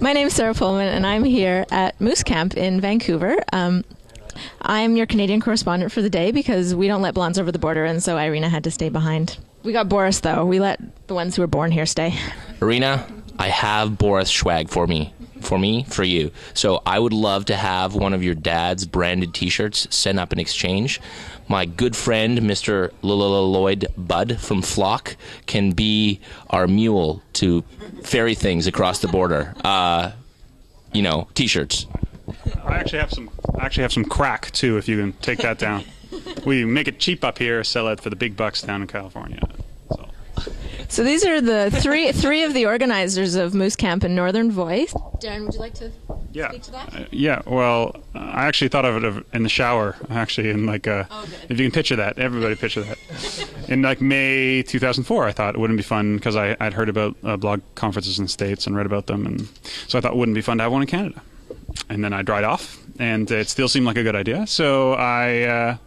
My name's Sarah Pullman, and I'm here at Moose Camp in Vancouver. I'm your Canadian correspondent for the day because we don't let blondes over the border, and so Irina had to stay behind. We got Boris, though. We let the ones who were born here stay. Irina, I have Boris swag for you. So I would love to have one of your dad's branded t-shirts sent up in exchange. My good friend, Mr. Lloyd Budd from Flock, can be our mule to ferry things across the border. T-shirts. I actually have some crack too, if you can take that down. We make it cheap up here, sell it for the big bucks down in California. So these are the three of the organizers of Moose Camp and Northern Voice. Darren, would you like to speak to that? Well, I actually thought of it in the shower, actually, in if you can picture that, everybody picture that. In May 2004, I thought it wouldn't be fun because I'd heard about blog conferences in the States and read about them, and so I thought it wouldn't be fun to have one in Canada. And then I dried off, and it still seemed like a good idea, so I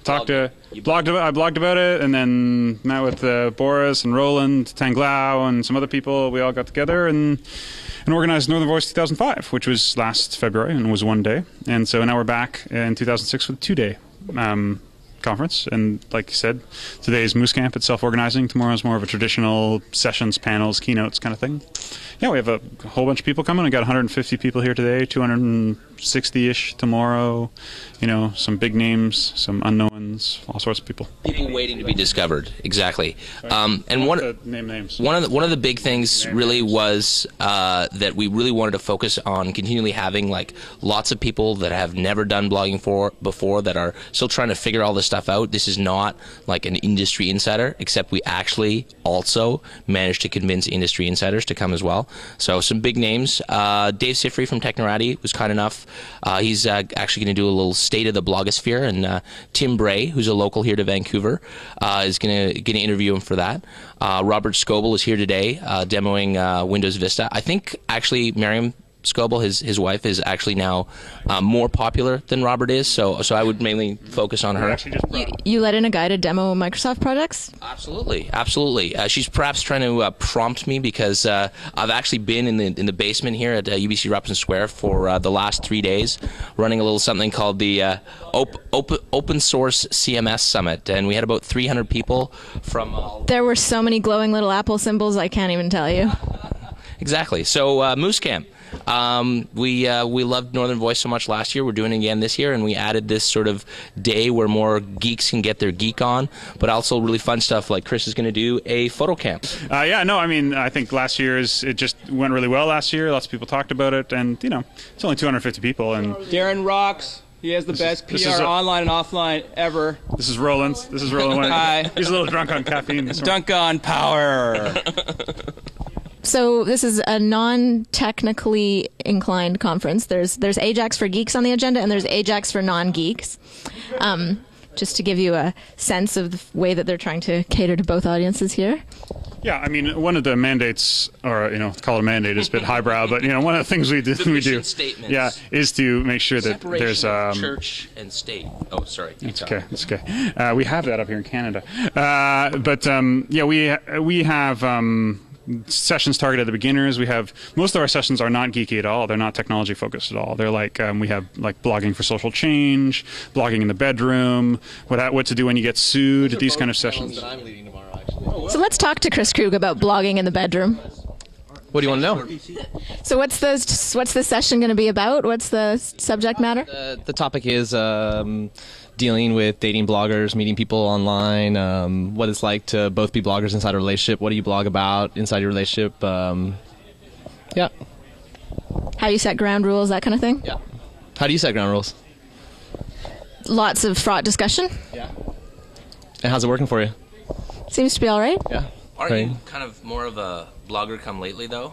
blogged about it, and then met with Boris and Roland Tanglao and some other people. We all got together and organized Northern Voice 2005, which was last February and was one day. And so now we're back in 2006 with a 2-day conference. And like you said, today is Moose Camp. It's self-organizing. Tomorrow is more of a traditional sessions, panels, keynotes kind of thing. Yeah, we have a whole bunch of people coming. We got 150 people here today, 260-ish tomorrow. Some big names, some unknowns, all sorts of people. People waiting to be discovered. Exactly. And one of the big things really was that we really wanted to focus on continually having lots of people that have never done blogging before that are still trying to figure all this stuff out. This is not like an industry insider, except we actually also managed to convince industry insiders to come as well. So some big names. Dave Sifry from Technorati was kind enough. He's actually going to do a little state of the blogosphere, and Tim Bray, who's a local here to Vancouver, is going to interview him for that. Robert Scoble is here today, demoing Windows Vista. I think actually Miriam Scoble, his wife, is actually now more popular than Robert is, so I would mainly focus on her. You let in a guy to demo Microsoft products? Absolutely. She's perhaps trying to prompt me because I've actually been in the basement here at UBC Robson Square for the last 3 days, running a little something called the Open Source CMS Summit, and we had about 300 people from. There were so many glowing little Apple symbols, I can't even tell you. Exactly. So Moose Camp. We loved Northern Voice so much last year. We're doing it again this year, and we added this sort of day where more geeks can get their geek on, but also really fun stuff like Kris is going to do a photo camp. I think last year's, it just went really well last year. Lots of people talked about it, and it's only 250 people. And Darren rocks. He has the best PR online and offline ever. This is Roland. Hi. He's a little drunk on caffeine. Drunk on power. So this is a non-technically inclined conference. There's Ajax for geeks on the agenda, and there's Ajax for non-geeks. Just to give you a sense of the way that they're trying to cater to both audiences here. Yeah, one of the mandates, or call it a mandate, is a bit highbrow, but one of the things we do, is to make sure that there's church and state. Oh, sorry. It's okay. We have that up here in Canada, we have. Sessions targeted at beginners. We have most of our sessions are not geeky at all. They're not technology focused at all. They're we have blogging for social change, blogging in the bedroom, what to do when you get sued. These kind of sessions. That I'm leading tomorrow, actually. So let's talk to Kris Krug about blogging in the bedroom. What do you want to know? So what's the session going to be about? What's the subject matter? The topic is dealing with dating bloggers, meeting people online, what it's like to both be bloggers inside a relationship. What do you blog about inside your relationship? Yeah. How you set ground rules, that kind of thing? Yeah. How do you set ground rules? Lots of fraught discussion. Yeah. And how's it working for you? Seems to be all right. Yeah. Aren't you kind of more of a blogger come lately, though?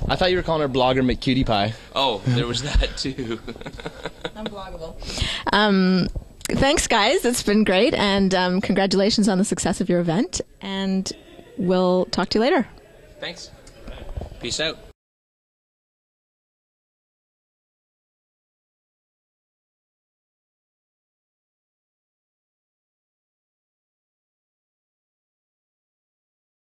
I thought you were calling her blogger McCutie Pieâ. Oh, there was that, too. I'm bloggable. Thanks, guys. It's been great, and congratulations on the success of your event, and we'll talk to you later. Thanks. Peace out.